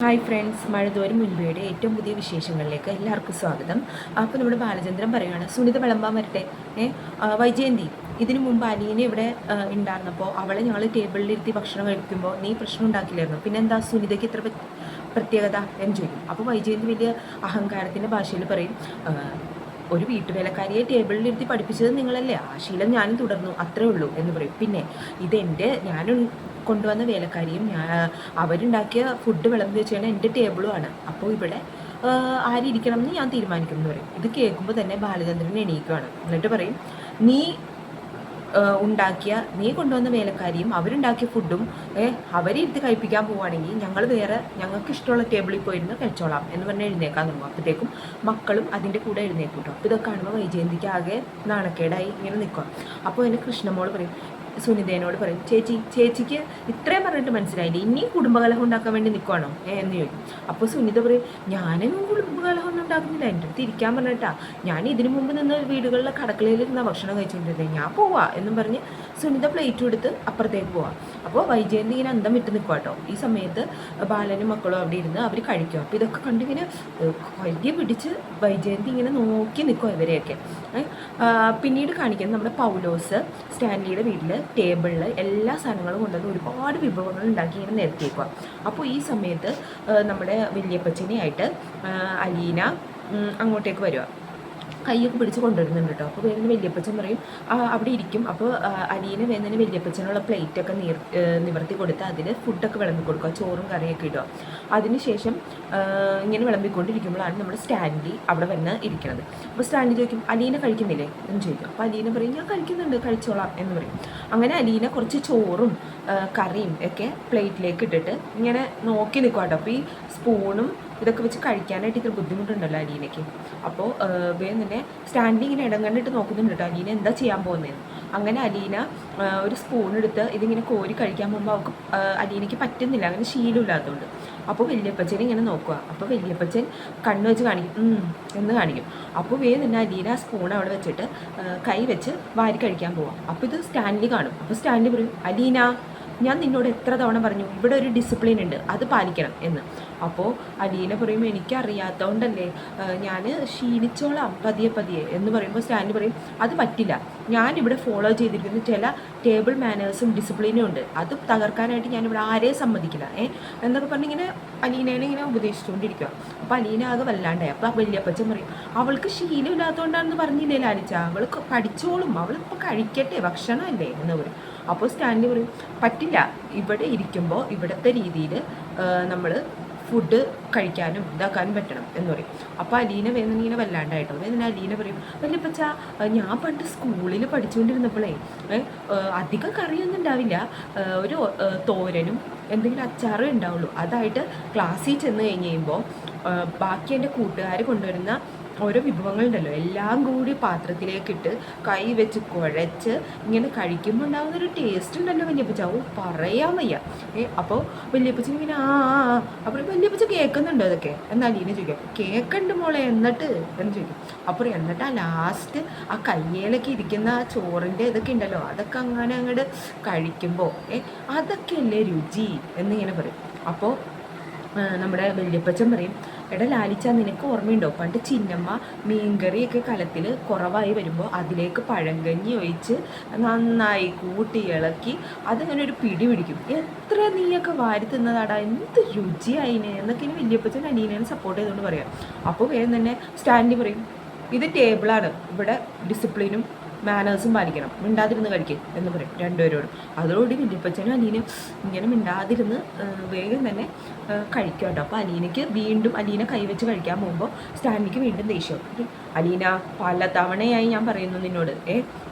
Hi friends, മഴതോരും മുൻപേയുടെ ഏറ്റവും പുതിയ വിശേഷങ്ങളിലേക്ക് എല്ലാവർക്കും സ്വാഗതം. അപ്പോൾ നമ്മുടെ ബാലചന്ദ്രൻ പറയുകയാണ്, സുനിത വിളമ്പാൻ വരട്ടെ. വൈജയന്തി, ഇതിനു മുമ്പ് അലീന ഇവിടെ ഉണ്ടായിരുന്നപ്പോൾ അവളെ ഞങ്ങൾ ടേബിളിലിരുത്തി ഭക്ഷണം കഴിക്കുമ്പോൾ നീ പ്രശ്നം ഉണ്ടാക്കില്ലായിരുന്നു, പിന്നെ എന്താ സുനിതയ്ക്ക് ഇത്ര പ്രത്യേകത എന്ന് ചോദിക്കും. അപ്പോൾ വൈജയന്തി വലിയ അഹങ്കാരത്തിൻ്റെ ഭാഷയിൽ പറയും, ഒരു വീട്ടുവേലക്കാരിയെ ടേബിളിലിരുത്തി പഠിപ്പിച്ചത് നിങ്ങളല്ലേ, ആ ശീലം ഞാനും തുടർന്നു, അത്രേ ഉള്ളൂ എന്ന് പറയും. പിന്നെ ഞാനും കൊണ്ടുവന്ന വേലക്കാരിയും അവരുണ്ടാക്കിയ ഫുഡ് വിളമ്പി വെച്ചാൽ എൻ്റെ ടേബിളുമാണ്, അപ്പോൾ ഇവിടെ ആരിയിരിക്കണം എന്ന് ഞാൻ തീരുമാനിക്കുന്നു എന്ന് പറയും. ഇത് കേൾക്കുമ്പോൾ തന്നെ ബാലചന്ദ്രൻ എണീക്കുകയാണ്. എന്നിട്ട് പറയും, നീ നീ കൊണ്ടുവന്ന വേലക്കാരിയും അവരുണ്ടാക്കിയ ഫുഡും അവരെ കഴിപ്പിക്കാൻ പോവുകയാണെങ്കിൽ ഞങ്ങൾക്ക് ഇഷ്ടമുള്ള ടേബിളിൽ പോയിരുന്ന് കഴിച്ചോളാം എന്ന് പറഞ്ഞ് എഴുന്നേക്കാൻ തുടങ്ങും. അപ്പോഴത്തേക്കും മക്കളും അതിൻ്റെ കൂടെ എഴുന്നേക്കും കേട്ടോ. അപ്പോൾ ഇതൊക്കെ കാണുമ്പോൾ വൈജയന്തിക്ക് ആകെ നാണക്കേടായി ഇങ്ങനെ നിൽക്കുക. അപ്പോൾ എൻ്റെ കൃഷ്ണമോൾ പറയും, സുനിതേനോട് പറയും, ചേച്ചിക്ക് ഇത്രയും പറഞ്ഞിട്ട് മനസ്സിലായില്ലേ, ഇനിയും കുടുംബകലഹം ഉണ്ടാക്കാൻ വേണ്ടി നിൽക്കുവാണോ എന്ന് ചോദിക്കും. അപ്പോൾ സുനിത പറയും, ഞാനും കുടുംബകലഹം ഒന്നും ഉണ്ടാക്കുന്നില്ല, എൻ്റെ അടുത്ത് ഇരിക്കാൻ പറഞ്ഞിട്ടാ, ഞാൻ ഇതിനു മുമ്പ് നിന്ന് വീടുകളിലെ കടക്കളയിലിരുന്ന ഭക്ഷണം കഴിച്ചുകൊണ്ടിരുന്നത്, ഞാൻ പോവാ എന്നും പറഞ്ഞ് സുനിത പ്ലേറ്റും എടുത്ത് അപ്പുറത്തേക്ക് പോവാം. അപ്പോൾ വൈജയന്തി ഇങ്ങനെ അന്തം വിട്ട് നിൽക്കുക കേട്ടോ. ഈ സമയത്ത് ബാലനും മക്കളും അവിടെ ഇരുന്ന് അവർ കഴിക്കും. അപ്പോൾ ഇതൊക്കെ കണ്ടിങ്ങനെ കയ്യെ പിടിച്ച് വൈജയന്തി ഇങ്ങനെ നോക്കി നിൽക്കും ഇവരെയൊക്കെ. പിന്നീട് കാണിക്കുന്നത് നമ്മുടെ പൗലോസ് സ്റ്റാൻലിയുടെ വീട്ടിൽ ടേബിളിൽ എല്ലാ സാധനങ്ങളും കൊണ്ടുവന്ന് ഒരുപാട് വിഭവങ്ങൾ ഉണ്ടാക്കി ഇങ്ങനെ നിരത്തിയേക്കുക. അപ്പോൾ ഈ സമയത്ത് നമ്മുടെ വല്യപ്പച്ചനെയായിട്ട് അലീന അങ്ങോട്ടേക്ക് വരിക, കൈയൊക്കെ പിടിച്ച് കൊണ്ടുവരുന്നുണ്ട് കേട്ടോ. അപ്പോൾ വേഗം വല്യപ്പച്ചൻ പറയും അവിടെ ഇരിക്കും. അപ്പോൾ അലീന വേഗം വല്യപ്പച്ചനുള്ള പ്ലേറ്റൊക്കെ നിവർത്തി കൊടുത്ത് അതിൽ ഫുഡൊക്കെ വിളമ്പി കൊടുക്കുക, ചോറും കറിയൊക്കെ ഇടുക. അതിനുശേഷം ഇങ്ങനെ വിളമ്പിക്കൊണ്ടിരിക്കുമ്പോഴാണ് നമ്മുടെ സ്റ്റാൻലി അവിടെ വന്ന് ഇരിക്കുന്നത്. അപ്പോൾ സ്റ്റാൻലി ചോദിക്കും, അലീന കഴിക്കുന്നില്ലേ എന്ന് ചോദിക്കും. അപ്പോൾ അലീന പറയും, ഞാൻ കഴിക്കുന്നുണ്ട്, കഴിച്ചോളാം എന്ന് പറയും. അങ്ങനെ അലീന കുറച്ച് ചോറും കറിയും ഒക്കെ പ്ലേറ്റിലേക്ക് ഇട്ടിട്ട് ഇങ്ങനെ നോക്കി നിൽക്കുക കേട്ടോ. അപ്പോൾ ഈ സ്പൂണും ഇതൊക്കെ വെച്ച് കഴിക്കാനായിട്ട് ഇത്ര ബുദ്ധിമുട്ടുണ്ടല്ലോ അലീനയ്ക്ക്. അപ്പോൾ വേഗം തന്നെ സ്റ്റാൻലി ഇങ്ങനെ ഇടം കണ്ടിട്ട് നോക്കുന്നുണ്ട് കേട്ടോ, അലീന എന്താ ചെയ്യാൻ പോകുന്നതെന്ന്. അങ്ങനെ അലീന ഒരു സ്പൂൺ എടുത്ത് ഇതിങ്ങനെ കോരി കഴിക്കാൻ പോകുമ്പോൾ അവൾക്ക് അലീനയ്ക്ക് പറ്റുന്നില്ല, അങ്ങനെ ശീലമില്ലാത്തതുകൊണ്ട്. അപ്പോൾ വല്യപ്പച്ചനെ ഇങ്ങനെ നോക്കുക. അപ്പോൾ വല്യപ്പച്ചൻ കണ്ണ് വെച്ച് കാണിക്കും എന്ന് കാണിക്കും. അപ്പോൾ വേഗം തന്നെ അലീന ആ സ്പൂൺ അവിടെ വെച്ചിട്ട് കൈ വെച്ച് വാരി കഴിക്കാൻ പോവാം. അപ്പോൾ ഇത് സ്റ്റാൻലി കാണും. അപ്പോൾ സ്റ്റാൻലി പറയും, അലീന, ഞാൻ നിന്നോട് എത്ര തവണ പറഞ്ഞു ഇവിടെ ഒരു ഡിസിപ്ലിൻ ഉണ്ട്, അത് പാലിക്കണം എന്ന്. അപ്പോൾ അലീന പറയും, എനിക്കറിയാത്തതുകൊണ്ടല്ലേ, ഞാൻ ക്ഷീണിച്ചോളാം പതിയെ എന്ന് പറയുമ്പോൾ സ്റ്റാൻലി പറയും, അത് പറ്റില്ല, ഞാനിവിടെ ഫോളോ ചെയ്തിരിക്കുന്ന ചില ടേബിൾ മാനേഴ്സും ഡിസിപ്ലിനും ഉണ്ട്, അത് തകർക്കാനായിട്ട് ഞാനിവിടെ ആരെയും സമ്മതിക്കില്ല എന്നൊക്കെ പറഞ്ഞിങ്ങനെ അലീനേനെ ഇങ്ങനെ ഉപദേശിച്ചുകൊണ്ടിരിക്കുക. അപ്പോൾ അലീന ആകെ വല്ലാണ്ടായി. അപ്പോൾ വല്യപ്പച്ചൻ പറയും, അവൾക്ക് ശീലമില്ലാത്തതുകൊണ്ടാണെന്ന് പറഞ്ഞില്ലേ ലാലിച്ച, അവൾക്ക് പഠിച്ചോളും, അവളിപ്പോൾ കഴിക്കട്ടെ, ഭക്ഷണമല്ലേ എന്ന് പറയും. അപ്പോൾ സ്റ്റാൻലി പറയും, പറ്റില്ല, ഇവിടെ ഇരിക്കുമ്പോൾ ഇവിടുത്തെ രീതിയിൽ നമ്മൾ ഫുഡ് കഴിക്കാനും ഇതാക്കാനും പറ്റണം എന്ന് പറയും. അപ്പോൾ അലീന വേദന ഇങ്ങനെ വല്ലാണ്ടായിട്ടോ. വേദന അലീന പറയും, വല്യപ്പച്ച, ഞാൻ പണ്ട് സ്കൂളിൽ പഠിച്ചുകൊണ്ടിരുന്നപ്പോഴേ അധികം കറിയൊന്നും ഉണ്ടാവില്ല, ഒരു തോരനും എന്തെങ്കിലും അച്ചാറും ഉണ്ടാവുള്ളൂ, അതായിട്ട് ക്ലാസ്സിൽ ചെന്ന് കഴിഞ്ഞ് കഴിയുമ്പോൾ ബാക്കി എൻ്റെ കൂട്ടുകാർ കൊണ്ടുവരുന്ന ഓരോ വിഭവങ്ങളുണ്ടല്ലോ എല്ലാം കൂടി പാത്രത്തിലേക്കിട്ട് കൈ വെച്ച് കുഴച്ച് ഇങ്ങനെ കഴിക്കുമ്പോൾ ഉണ്ടാകുന്നൊരു ടേസ്റ്റ് ഉണ്ടല്ലോ വല്യപ്പച്ച, പറയാൻ വയ്യ. അപ്പോൾ വല്യപ്പച്ചൻ ഇങ്ങനെ അപ്പോൾ വല്യപ്പച്ച കേൾക്കുന്നുണ്ടോ അതൊക്കെ എന്നാൽ അലീന ചോദിക്കാം, കേൾക്കുന്നുണ്ട് മോളെ, എന്നിട്ട് എന്ന് ചോദിക്കും. അപ്പോൾ എന്നിട്ട് ആ ലാസ്റ്റ് ആ കയ്യിലൊക്കെ ഇരിക്കുന്ന ആ ചോറിൻ്റെ ഇതൊക്കെ ഉണ്ടല്ലോ, അതൊക്കെ അങ്ങനെ അങ്ങോട്ട് കഴിക്കുമ്പോൾ അതൊക്കെയല്ലേ രുചി എന്നിങ്ങനെ പറയും. അപ്പോൾ നമ്മുടെ വല്യപ്പച്ചൻ പറയും, എടാ ലാലിച്ച, നിനക്ക് ഓർമ്മയുണ്ടോ പണ്ട് ചിന്നമ്മ മീൻകറിയൊക്കെ കലത്തിൽ കുറവായി വരുമ്പോൾ അതിലേക്ക് പഴങ്കഞ്ഞി ഒഴിച്ച് നന്നായി കൂട്ടി ഇളക്കി അതിങ്ങനെ ഒരു പിടി പിടിക്കും, എത്ര നീയൊക്കെ വാരി തിന്നതാടാ, എന്ത് രുചിയായിന് എന്നൊക്കെ ഇനി വല്യപ്പച്ചൻ അലീനേനെ സപ്പോർട്ട് ചെയ്തുകൊണ്ട് പറയാം. അപ്പോൾ വേഗം തന്നെ സ്റ്റാൻലി പറയും, ഇത് ടേബിളാണ്, ഇവിടെ ഡിസിപ്ലിനും മാനേഴ്സും പാലിക്കണം, മിണ്ടാതിരുന്ന് കഴിക്കും എന്ന് പറയും രണ്ടുപേരോടും. അതോടുകൂടി വല്യപ്പച്ചനും അലീനയും ഇങ്ങനെ മിണ്ടാതിരുന്ന് വേഗം തന്നെ കഴിക്കും കേട്ടോ. അപ്പോൾ അലീനയ്ക്ക് വീണ്ടും അലീന കൈവച്ച് കഴിക്കാൻ പോകുമ്പോൾ സ്റ്റാൻലിക്ക് വീണ്ടും ദേഷ്യം. അലീന, പല തവണയായി ഞാൻ പറയുന്നു നിന്നോട്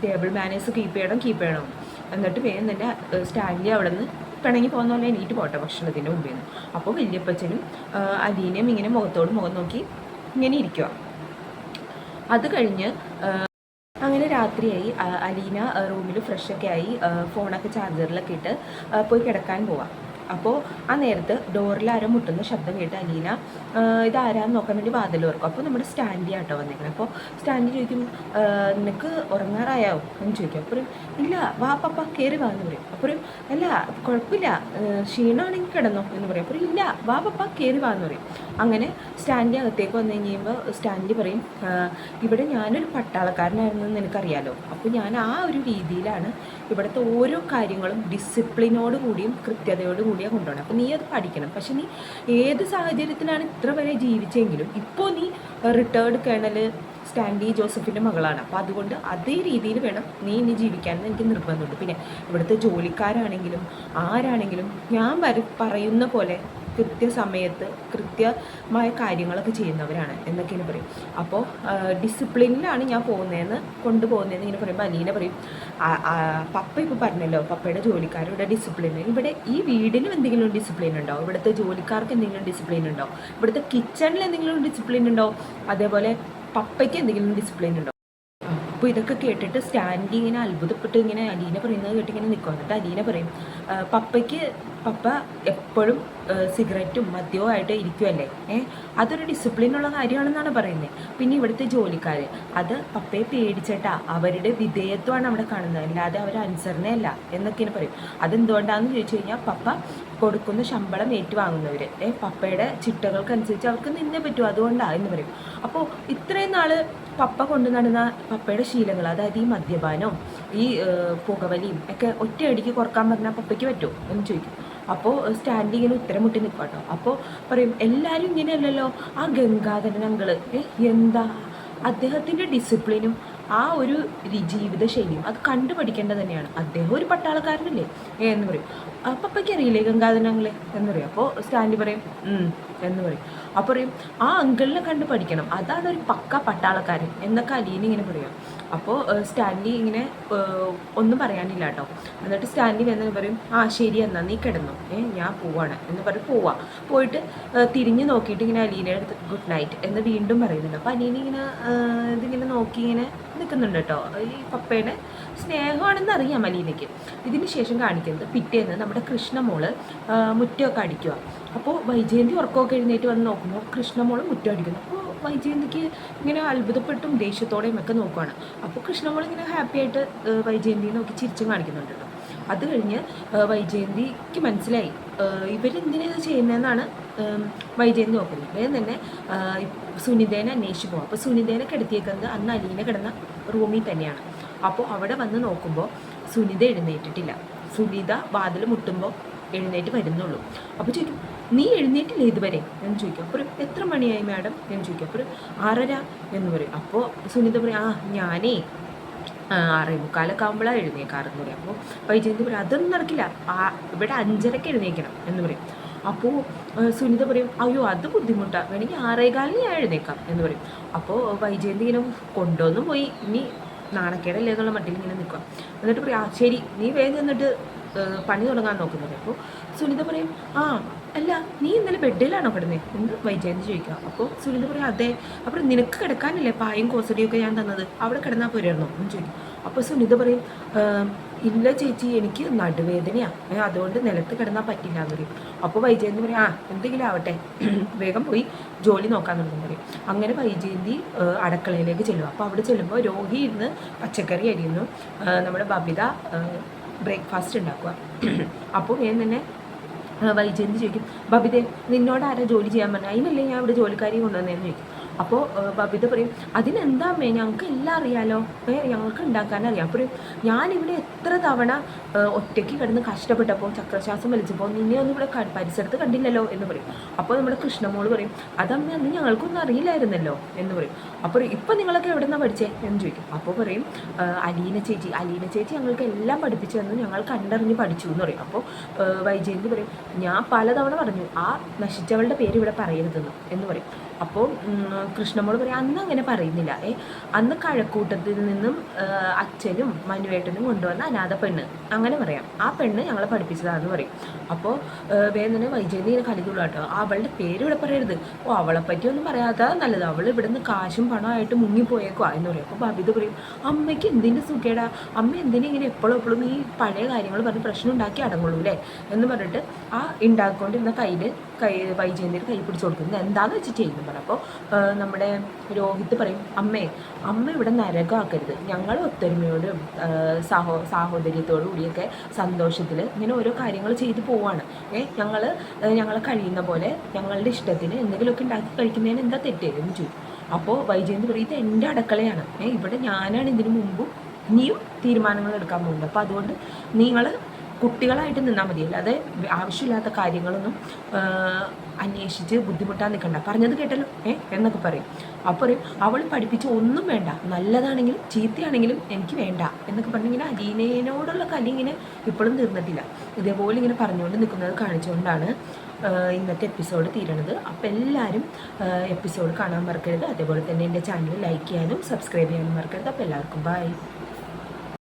ടേബിൾ മാനേഴ്സ് കീപ്പ് ചെയ്യണം. എന്നിട്ട് വേഗം തന്നെ സ്റ്റാൻലി അവിടെ നിന്ന് പിണങ്ങി പോകുന്ന പോലെ എണീറ്റ് പോട്ടെ ഭക്ഷണത്തിൻ്റെ മുമ്പിൽ നിന്ന്. അപ്പോൾ വല്യപ്പച്ചനും അലീനയും ഇങ്ങനെ മുഖത്തോട് മുഖം നോക്കി ഇങ്ങനെ ഇരിക്കുക. അത് കഴിഞ്ഞ് അങ്ങനെ രാത്രിയായി. അലീന റൂമിൽ ഫ്രഷൊക്കെ ആയി ഫോണൊക്കെ ചാർജറിലൊക്കെ ഇട്ട് പോയി കിടക്കാൻ പോവാം. അപ്പോൾ ആ നേരത്ത് ഡോറിൽ ആരോ മുട്ടുന്ന ശബ്ദം കേട്ട് അലീന ഇതാരാന്ന് നോക്കാൻ വേണ്ടി വാതിൽ തുറക്കും. അപ്പോൾ നമ്മുടെ സ്റ്റാൻഡി ആട്ടോ വന്നേക്കണം. അപ്പോൾ സ്റ്റാൻഡി ചോദിക്കും, നിനക്ക് ഉറങ്ങാറായോ എന്ന് ചോദിക്കും. അപ്പോൾ ഇല്ല, വാ പപ്പ കയറി വാ എന്ന് പറയും. അപ്പോൾ അല്ല കുഴപ്പമില്ല, ക്ഷീണമാണെങ്കിൽ കിടന്നോ എന്ന് പറയും. അപ്പോൾ ഇല്ല, വാ പപ്പ കയറി വാ എന്ന് പറയും. അങ്ങനെ സ്റ്റാൻഡി അകത്തേക്ക് വന്നു കഴിയുമ്പോൾ സ്റ്റാൻഡി പറയും, ഇവിടെ ഞാനൊരു പട്ടാളക്കാരനായിരുന്നു നിനക്കറിയാലോ. അപ്പോൾ ഞാൻ ആ ഒരു രീതിയിലാണ് ഇവിടുത്തെ ഓരോ കാര്യങ്ങളും ഡിസിപ്ലിനോട് കൂടിയും കൃത്യതയോട് കൂടിയാണ് കൊണ്ടുപോകണം. അപ്പോൾ നീ അത് പഠിക്കണം. പക്ഷെ നീ ഏത് സാഹചര്യത്തിലാണ് ഇത്ര വരെ ജീവിച്ചെങ്കിലും ഇപ്പോൾ നീ റിട്ടയർഡ് കേണൽ സ്റ്റാൻഡി ജോസഫിൻ്റെ മകളാണ്. അപ്പോൾ അതുകൊണ്ട് അതേ രീതിയിൽ വേണം നീ ഇനി ജീവിക്കാനെന്ന് എനിക്ക് നിർബന്ധമുണ്ട്. പിന്നെ ഇവിടുത്തെ ജോലിക്കാരാണെങ്കിലും ആരാണെങ്കിലും ഞാൻ പറയുന്ന പോലെ കൃത്യസമയത്ത് കൃത്യമായ കാര്യങ്ങളൊക്കെ ചെയ്യുന്നവരാണ് എന്നൊക്കെയാണ് പറയും. അപ്പോൾ ഡിസിപ്ലിനിലാണ് ഞാൻ കൊണ്ടുപോകുന്നതെന്ന് ഇങ്ങനെ പറയുമ്പോൾ അലീന പറയും, പപ്പ ഇപ്പോൾ പറഞ്ഞല്ലോ പപ്പയുടെ ജോലിക്കാരുടെ ഡിസിപ്ലിൻ. ഇവിടെ ഈ വീടിനും എന്തെങ്കിലും ഡിസിപ്ലിൻ ഉണ്ടോ? ഇവിടുത്തെ ജോലിക്കാർക്ക് എന്തെങ്കിലും ഡിസിപ്ലിൻ ഉണ്ടോ? ഇവിടുത്തെ കിച്ചണിൽ എന്തെങ്കിലും ഡിസിപ്ലിൻ ഉണ്ടോ? അതേപോലെ പപ്പയ്ക്ക് എന്തെങ്കിലും ഡിസിപ്ലിൻ ഉണ്ടോ? അപ്പോൾ ഇതൊക്കെ കേട്ടിട്ട് സ്റ്റാൻഡി ഇങ്ങനെ അത്ഭുതപ്പെട്ട് ഇങ്ങനെ അലീന പറയുന്നത് കേട്ടിങ്ങനെ നിൽക്കും. എന്നിട്ട് അലീന പറയും, പപ്പ എപ്പോഴും സിഗരറ്റും മദ്യവും ആയിട്ട് ഇരിക്കുമല്ലേ, അതൊരു ഡിസിപ്ലിനുള്ള കാര്യമാണെന്നാണ് പറയുന്നത്. പിന്നെ ഇവിടുത്തെ ജോലിക്കാർ അത് പപ്പയെ പേടിച്ചിട്ടാ, അവരുടെ വിധേയത്വമാണ് അവിടെ കാണുന്നത്, അല്ലാതെ അവർ അനുസരണയല്ല എന്നൊക്കെയാണ് പറയും. അതെന്തുകൊണ്ടാണെന്ന് ചോദിച്ചു കഴിഞ്ഞാൽ പപ്പ കൊടുക്കുന്ന ശമ്പളം ഏറ്റുവാങ്ങുന്നവർ പപ്പയുടെ ചിട്ടകൾക്കനുസരിച്ച് അവർക്ക് നിന്നേ പറ്റും, അതുകൊണ്ടാണ് എന്ന് പറയും. അപ്പോൾ ഇത്രയും നാൾ പപ്പ കൊണ്ടു നടന്ന പപ്പയുടെ ശീലങ്ങൾ, അതായത് ഈ മദ്യപാനവും ഈ പുകവലിയും ഒക്കെ ഒറ്റയടിക്ക് കുറക്കാൻ പറഞ്ഞാൽ പപ്പയ്ക്ക് പറ്റുമോ എന്ന് ചോദിക്കും. അപ്പോൾ സ്റ്റാൻഡി ഇങ്ങനെ ഉത്തരം മുട്ടി നിൽക്കും കേട്ടോ. അപ്പോൾ പറയും, എല്ലാവരും ഇങ്ങനെയല്ലല്ലോ, ആ ഗംഗാധരൻ അങ്കിള് എന്താ അദ്ദേഹത്തിൻ്റെ ഡിസിപ്ലിനും ആ ഒരു ജീവിതശൈലിയും അത് കണ്ടുപഠിക്കേണ്ടത് തന്നെയാണ്. അദ്ദേഹം ഒരു പട്ടാളക്കാരനല്ലേ എന്ന് പറയും. പപ്പയ്ക്ക് അറിയില്ലേ ഗംഗാധരൻ അങ്കിളെ എന്ന് പറയും. അപ്പോൾ സ്റ്റാൻഡി പറയും എന്ന് പറയും. അപ്പോൾ പറയും, ആ അങ്കിളിനെ കണ്ട് പഠിക്കണം, അതാണ് ഒരു പക്ക പട്ടാളക്കാരൻ എന്നൊക്കെ അലീന ഇങ്ങനെ പറയും. അപ്പോൾ സ്റ്റാൻലി ഇങ്ങനെ ഒന്നും പറയാനില്ല കേട്ടോ. എന്നിട്ട് സ്റ്റാൻലി വന്ന് പറയും, ആ ശരി എന്നാൽ നീ കിടന്നു, ഞാൻ പോവാണ് എന്ന് പറഞ്ഞ് പോയിട്ട് തിരിഞ്ഞ് നോക്കിയിട്ട് ഇങ്ങനെ അലീനയുടെ അടുത്ത് ഗുഡ് നൈറ്റ് എന്ന് വീണ്ടും പറയുന്നുണ്ട്. അപ്പോൾ അലീന ഇങ്ങനെ ഇതിങ്ങനെ നോക്കി ഇങ്ങനെ നിൽക്കുന്നുണ്ട് കേട്ടോ. ഈ പപ്പയുടെ സ്നേഹമാണെന്ന് അറിയാം അലീനയ്ക്ക്. ഇതിന് ശേഷം കാണിക്കുന്നത് പിറ്റേന്ന് നമ്മുടെ കൃഷ്ണമോള് മുറ്റമൊക്കെ അടിക്കുക. അപ്പോൾ വൈജയന്തി ഉറക്കമൊക്കെ എഴുന്നേറ്റ് വന്ന് നോക്കുമ്പോൾ കൃഷ്ണമോള് മുറ്റം അടിക്കുന്നു. അപ്പോൾ വൈജയന്തിക്ക് ഇങ്ങനെ അത്ഭുതപ്പെട്ടും ദേഷ്യത്തോടെയും ഒക്കെ നോക്കുവാണ്. അപ്പോൾ കൃഷ്ണമോൾ ഇങ്ങനെ ഹാപ്പി ആയിട്ട് വൈജയന്തിയെ നോക്കി ചിരിച്ചും കാണിക്കുന്നുണ്ട് കേട്ടോ. അത് കഴിഞ്ഞ് വൈജയന്തിക്ക് മനസ്സിലായി ഇവരെന്തിനാണ് ഇത് ചെയ്യുന്നതെന്നാണ് വൈജയന്തി നോക്കുന്നത്. വേഗം തന്നെ സുനിതേനെ അന്വേഷിച്ച് പോകും. അപ്പോൾ സുനിതേനെ കിടത്തിയേക്കുന്നത് അന്ന് അലീന കിടന്ന റൂമിൽ തന്നെയാണ്. അപ്പോൾ അവിടെ വന്ന് നോക്കുമ്പോൾ സുനിത എഴുന്നേറ്റിട്ടില്ല. സുനിത വാതിൽ മുട്ടുമ്പോൾ എഴുന്നേറ്റ് വരുന്നുള്ളൂ. അപ്പോൾ ചോദിക്കും, നീ എഴുന്നേറ്റില്ലേ ഇതുവരെ എന്ന് ചോദിക്കും. അപ്പോൾ എത്ര മണിയായി മാഡം എന്ന് ചോദിക്കും. അപ്പോൾ 6:30 എന്ന് പറയും. അപ്പോൾ സുനിത പറയും, ഞാനേ 6:45 ആകുമ്പോഴാണ് എഴുന്നേക്കാറെന്ന് പറയും. അപ്പോൾ വൈജയന്തി പറയും, അതൊന്നും നടക്കില്ല, ഇവിടെ 5:30 എഴുന്നേക്കണം എന്ന് പറയും. അപ്പോൾ സുനിത പറയും, അയ്യോ അത് ബുദ്ധിമുട്ടാണ്, വേണമെങ്കിൽ 6:15 ഞാൻ എഴുന്നേക്കാം എന്ന് പറയും. അപ്പോൾ വൈജയന്തി ഇങ്ങനെ കൊണ്ടുവന്നു പോയി, ഇനി നാണക്കേടല്ലേ എന്നുള്ള മട്ടിൽ ഇങ്ങനെ നിൽക്കുക. എന്നിട്ട് പറയും, ശരി നീ വേഗം എന്നിട്ട് പണി തുടങ്ങാൻ നോക്കുന്നത്. അപ്പോൾ സുനിത പറയും, അല്ല നീ ഇന്നലെ ബെഡിലാണോ കിടന്നത് എന്ന് വൈജയന്തി ചോദിക്കുക. അപ്പോൾ സുനിത പറയും, അതെ. അപ്പോൾ നിനക്ക് കിടക്കാനല്ലേ പായും കോസടിയൊക്കെ ഞാൻ തന്നത്, അവിടെ കിടന്നാൽ പോരായിരുന്നോ എന്ന് ചോദിക്കും. അപ്പോൾ സുനിത പറയും, ഇല്ല ചേച്ചി, എനിക്ക് നടുവേദനയാണ്, അതുകൊണ്ട് നിലത്ത് കിടന്നാൽ പറ്റില്ല എന്ന് പറയും. അപ്പോൾ വൈജയന്തി പറയും, എന്തെങ്കിലും ആവട്ടെ, വേഗം പോയി ജോലി നോക്കാമെന്ന് പറയും. അങ്ങനെ വൈജയന്തി അടുക്കളയിലേക്ക് ചെല്ലും. അപ്പോൾ അവിടെ ചെല്ലുമ്പോൾ രോഗി ഇരുന്ന് പച്ചക്കറി അരിയുന്നു, നമ്മുടെ ബബിത ബ്രേക്ക്ഫാസ്റ്റ് ഉണ്ടാക്കുക. അപ്പോൾ ഞാൻ തന്നെ വൈജയന്തി ചോദിക്കും, ബബിത നിന്നോട് ആരാ ജോലി ചെയ്യാൻ പറഞ്ഞാൽ, അതിനല്ലേ ഞാൻ ഇവിടെ ജോലിക്കാരി കൊണ്ടുവന്നതെന്ന് ചോദിക്കും. അപ്പോൾ ബബിത പറയും, അതിനെന്താ അമ്മേ, ഞങ്ങൾക്ക് എല്ലാം അറിയാലോ, ഞങ്ങൾക്ക് ഉണ്ടാക്കാനറിയാം. അപ്പോൾ ഞാനിവിടെ എത്ര തവണ ഒറ്റയ്ക്ക് കിടന്ന് കഷ്ടപ്പെട്ടപ്പോൾ ചക്രശ്വാസം വലിച്ചപ്പോൾ നിന്നെ ഒന്നും ഇവിടെ പരിസരത്ത് കണ്ടില്ലല്ലോ എന്ന് പറയും. അപ്പോൾ നമ്മുടെ കൃഷ്ണമോള് പറയും, അതമ്മ അന്ന് ഞങ്ങൾക്കൊന്നും അറിയില്ലായിരുന്നല്ലോ എന്ന് പറയും. അപ്പോൾ ഇപ്പം നിങ്ങളൊക്കെ എവിടെ നിന്നാണ് പഠിച്ചേ എന്ന് ചോദിക്കും. അപ്പോൾ പറയും, അലീന ചേച്ചി ഞങ്ങൾക്ക് എല്ലാം പഠിപ്പിച്ചു തന്നു, ഞങ്ങൾ കണ്ടറിഞ്ഞ് പഠിച്ചു എന്ന് പറയും. അപ്പോൾ വൈജയന്തി പറയും, ഞാൻ പലതവണ പറഞ്ഞു ആ നശിച്ചവളുടെ പേര് ഇവിടെ പറയരുതെന്ന് എന്ന് പറയും. അപ്പോൾ കൃഷ്ണമോൾ പറയാം അന്ന് അങ്ങനെ പറയുന്നില്ല. അന്ന് കഴക്കൂട്ടത്തിൽ നിന്നും അച്ഛനും മനുവേട്ടനും കൊണ്ടുവന്ന അനാഥ പെണ്ണ് അങ്ങനെ പറയാം. ആ പെണ്ണ് ഞങ്ങളെ പഠിപ്പിച്ചതാണെന്ന് പറയും. അപ്പോൾ വേദന വൈജയന്തി ഇങ്ങനെ കലിതുള്ളൂ കേട്ടോ. അവളുടെ പേര് ഇവിടെ പറയരുത്. അവളെ പറ്റി ഒന്നും പറയാത്ത നല്ലത്. അവൾ ഇവിടെ നിന്ന് കാശും പണമായിട്ട് മുങ്ങിപ്പോയേക്കുവാ എന്ന് പറയും. അപ്പോൾ ബബിത പറയും അമ്മയ്ക്ക് എന്തിൻ്റെ സുഖേടാ, അമ്മ എന്തിനാ ഇങ്ങനെ എപ്പോഴും ഈ പഴയ കാര്യങ്ങൾ പറഞ്ഞ് പ്രശ്നം ഉണ്ടാക്കി അടങ്ങുള്ളൂ അല്ലേ എന്ന് പറഞ്ഞിട്ട് ആ ഉണ്ടാക്കിക്കൊണ്ടിരുന്ന വൈജയന്തിയുടെ കൈ പിടിച്ചു കൊടുക്കുന്നത് എന്താണെന്ന് വെച്ച് ചെയ്യുന്നു പറഞ്ഞു. അപ്പോൾ നമ്മുടെ രോഹിത് പറയും അമ്മ ഇവിടെ നരകമാക്കരുത്, ഞങ്ങൾ ഒത്തൊരുമയോടും സാഹോദര്യത്തോടു കൂടിയൊക്കെ സന്തോഷത്തിൽ ഇങ്ങനെ ഓരോ കാര്യങ്ങൾ ചെയ്തു പോവാണ്. ഞങ്ങൾ കഴിയുന്ന പോലെ ഞങ്ങളുടെ ഇഷ്ടത്തിന് എന്തെങ്കിലുമൊക്കെ ഉണ്ടാക്കി കഴിക്കുന്നതിന് എന്താ തെറ്റ് എന്ന് ചോദിക്കും. അപ്പോൾ വൈജയന്തി പറയും ഇത് എൻ്റെ അടുക്കളയാണ്, ഇവിടെ ഞാനാണ് ഇതിനു മുമ്പും ഇനിയും തീരുമാനങ്ങൾ എടുക്കാൻ പോകുന്നത്. അപ്പോൾ അതുകൊണ്ട് നിങ്ങൾ കുട്ടികളായിട്ട് നിന്നാൽ മതി, അല്ലാതെ ആവശ്യമില്ലാത്ത കാര്യങ്ങളൊന്നും അന്വേഷിച്ച് ബുദ്ധിമുട്ടാൻ നിൽക്കണ്ട, പറഞ്ഞത് കേട്ടല്ലോ എന്നൊക്കെ പറയും. അപ്പോൾ പറയും അവൾ പഠിപ്പിച്ച ഒന്നും വേണ്ട, നല്ലതാണെങ്കിലും ചീത്തയാണെങ്കിലും എനിക്ക് വേണ്ട എന്നൊക്കെ പറഞ്ഞിങ്ങനെ അലീനയോടുള്ള കലി ഇങ്ങനെ ഇപ്പോഴും തീർന്നിട്ടില്ല. ഇതേപോലെ ഇങ്ങനെ പറഞ്ഞുകൊണ്ട് നിൽക്കുന്നത് കാണിച്ചുകൊണ്ടാണ് ഇന്നത്തെ എപ്പിസോഡ് തീരണത്. അപ്പോൾ എല്ലാവരും എപ്പിസോഡ് കാണാൻ മറക്കരുത്. അതേപോലെ തന്നെ എൻ്റെ ചാനൽ ലൈക്ക് ചെയ്യാനും സബ്സ്ക്രൈബ് ചെയ്യാനും മറക്കരുത്. അപ്പോൾ എല്ലാവർക്കും ബൈ.